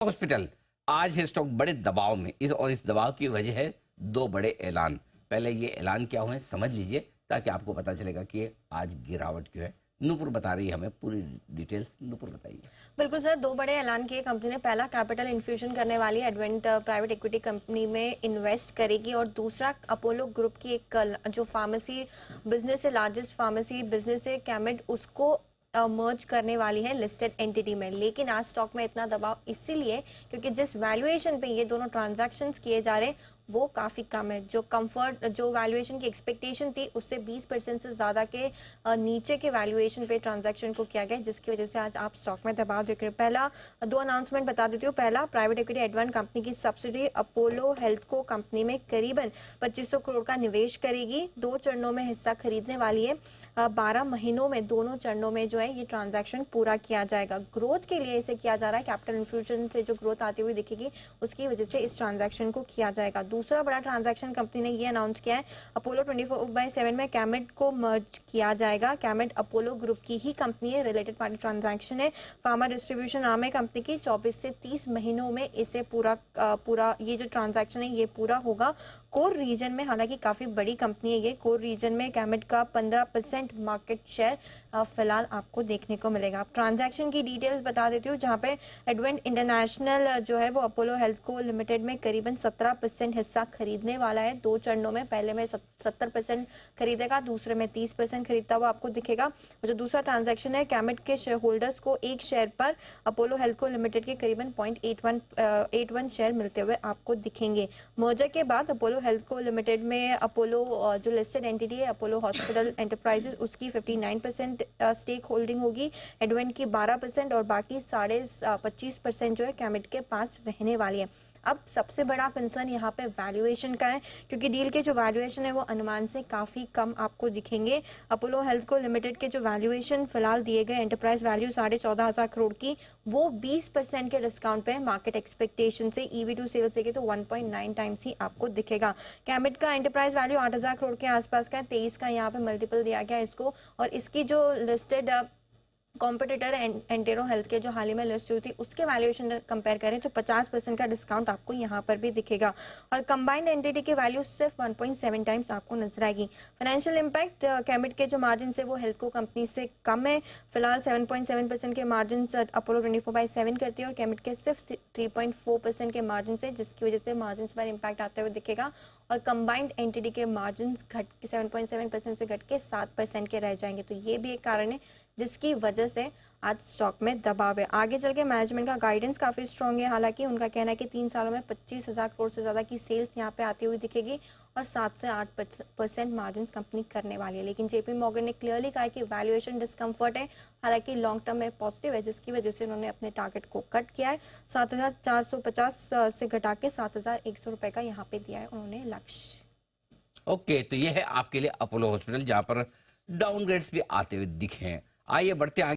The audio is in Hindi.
हॉस्पिटल आज है स्टॉक बड़े दबाव में इस दबाव की वजह है दो बड़े ऐलान। पहले ये ऐलान क्या हुए समझ लीजिए ताकि आपको पता चलेगा कि आज गिरावट क्यों है। नूपुर बता रही है हमें पूरी डिटेल्स। नूपुर बताइए। बिल्कुल सर, दो बड़े ऐलान किए कंपनी ने। पहला, कैपिटल इन्फ्यूजन करने वाली एडवेंट प्राइवेट इक्विटी कंपनी में इन्वेस्ट करेगी, और दूसरा अपोलो ग्रुप की एक जो फार्मेसी बिजनेस है, लार्जेस्ट फार्मेसी बिजनेस है कैमिड, उसको मर्ज करने वाली है लिस्टेड एंटिटी में। लेकिन आज स्टॉक में इतना दबाव इसीलिए क्योंकि जिस वैल्यूएशन पे ये दोनों ट्रांजैक्शंस किए जा रहे हैं वो काफ़ी कम है। जो वैल्यूएशन की एक्सपेक्टेशन थी उससे 20% से ज़्यादा के नीचे के वैल्यूएशन पे ट्रांजैक्शन को किया गया, जिसकी वजह से आज आप स्टॉक में दबाव देख रहे हैं। पहला दो अनाउंसमेंट बता देती हूँ। पहला, प्राइवेट इक्विटी एडवांस कंपनी की सब्सिडरी अपोलो हेल्थ को कंपनी में करीबन 2500 करोड़ का निवेश करेगी। 2 चरणों में हिस्सा खरीदने वाली है। 12 महीनों में दोनों चरणों में जो है ये ट्रांजैक्शन पूरा किया जाएगा। ग्रोथ के लिए इसे किया जा रहा है, कैपिटल इन्फ्यूजन से जो ग्रोथ आती हुई दिखेगी उसकी वजह से इस ट्रांजैक्शन को किया जाएगा। दूसरा बड़ा ट्रांजैक्शन कंपनी ने ये अनाउंस किया है, अपोलो 24/7 में कैमिड को मर्ज किया जाएगा। कैमिड अपोलो ग्रुप की ही कंपनी है, रिलेटेड पार्टी ट्रांजैक्शन है। फार्मा डिस्ट्रीब्यूशन आर्म है कंपनी की। 24 से 30 महीनों में इसे पूरा ये जो ट्रांजैक्शन है ये पूरा होगा। कोर रीजन में, हालांकि काफ़ी बड़ी कंपनी है ये, कोर रीजन में कैमिड का 15% मार्केट शेयर फिलहाल आपको देखने को मिलेगा। आप ट्रांजैक्शन की डिटेल्स बता देती हूँ, जहाँ पे एडवेंट इंटरनेशनल जो है वो अपोलो हेल्थ को लिमिटेड में करीबन 17% हिस्सा खरीदने वाला है। 2 चरणों में, पहले में 70% खरीदेगा, दूसरे में 30% खरीदता हुआ आपको दिखेगा। और जो दूसरा ट्रांजैक्शन है, कैमिड के शेयर होल्डर्स को एक शेयर पर अपोलो हेल्थ को लिमिटेड के करीबन 0.81 शेयर मिलते हुए आपको दिखेंगे। मर्जर के बाद अपोलो हेल्थ को लिमिटेड में अपोलो जो लिस्टेड एंटिटी है अपोलो हॉस्पिटल एंटरप्राइजेस, उसकी 59% स्टेक होल्डिंग होगी, एडवेंट की 12% और बाकी 25.5% जो है कैमिड के पास रहने वाली है। अब सबसे बड़ा कंसर्न यहाँ पे वैल्यूएशन का है, क्योंकि डील के जो वैल्यूएशन है वो अनुमान से काफ़ी कम आपको दिखेंगे। अपोलो हेल्थ को लिमिटेड के जो वैल्यूएशन फिलहाल दिए गए, एंटरप्राइज वैल्यू 14,500 करोड़ की, वो 20% के डिस्काउंट पे मार्केट एक्सपेक्टेशन से। ईवी टू सेल्स देखे तो 1.9 टाइम्स ही आपको दिखेगा। कैमिड का एंटरप्राइज वैल्यू 8,000 करोड़ के आसपास का है, 23 का यहाँ पे मल्टीपल दिया गया इसको। और इसकी जो लिस्टेड कॉम्पिटिटर एंटेरो हेल्थ के जो हाल ही में लिस्ट हुई थी उसके वैल्यूएशन कंपेयर करें तो 50% का डिस्काउंट आपको यहाँ पर भी दिखेगा। और कंबाइंड एंटिटी की वैल्यू सिर्फ 1.7 टाइम्स आपको नजर आएगी। फाइनेंशियल इंपैक्ट, कैमिड के जो मार्जिन है वो हेल्थ को कंपनी से कम है। फिलहाल 7.7% के मार्जिन अपोलो 24/7 करती है और कैमिड के सिर्फ 3.4% के मार्जिन है, जिसकी वजह से मार्जिन पर इंपैक्ट आते हुए दिखेगा। और कंबाइंड एंटिटी के मार्जिन घट के 7.7% से घट के 7% के रह जाएंगे। तो ये भी एक कारण है जिसकी वजह से आज स्टॉक में दबाव है। आगे चल के मैनेजमेंट का गाइडेंस काफ़ी स्ट्रॉन्ग है। हालांकि उनका कहना है कि 3 सालों में 25,000 करोड़ से ज़्यादा की सेल्स यहाँ पे आती हुई दिखेगी और 7 से 8% मार्जिन कंपनी करने वाली है। लेकिन जेपी मॉर्गन ने क्लियरली कहा है कि वैल्यूएशन डिस्कम्फर्ट है, हालांकि लॉन्ग टर्म में पॉजिटिव है, जिसकी वजह से उन्होंने अपने टारगेट को कट किया है। 7,450 से घटा के 7,100 रुपये का यहाँ पे दिया है उन्होंने लक्ष्य। ओके, तो ये है आपके लिए अपोलो हॉस्पिटल जहां पर डाउनग्रेड्स भी आते हुए दिखे हैं। आइए बढ़ते हैं।